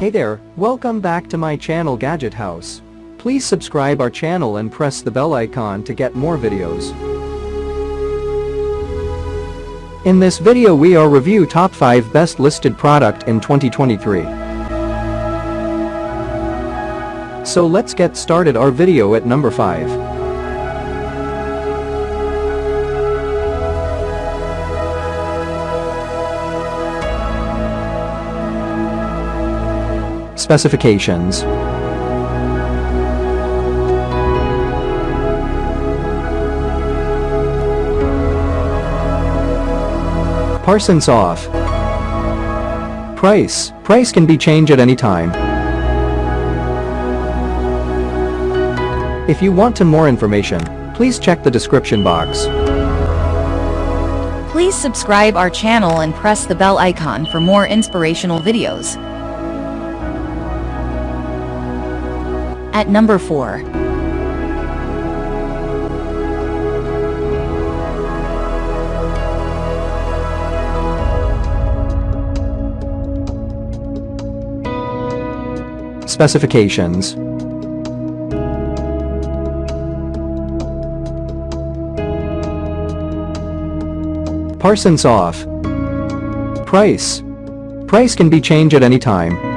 Hey there, welcome back to my channel Gadget House. Please subscribe our channel and press the bell icon to get more videos. In this video we are review top 5 best listed product in 2023. So let's get started our video at number 5. Specifications. Parsons off. Price can be changed at any time. If you want to more information, please check the description box. Please subscribe our channel and press the bell icon for more inspirational videos. At number 4. Specifications. Parsons off. Price can be changed at any time.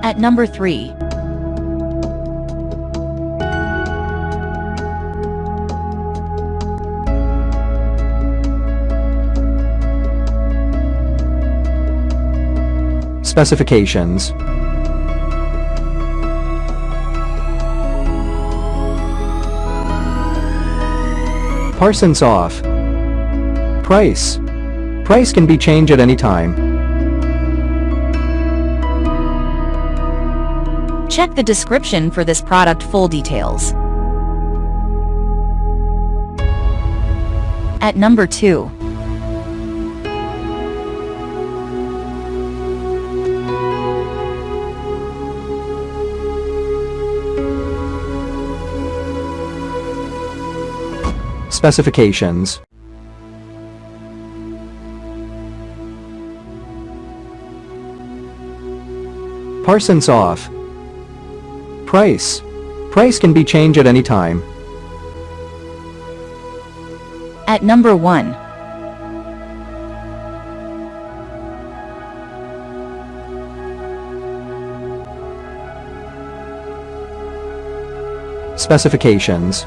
At number 3. Specifications. Parsons off. Price can be changed at any time. Check the description for this product full details. At number 2. Specifications. Parsons off. Price can be changed at any time. At number 1. Specifications.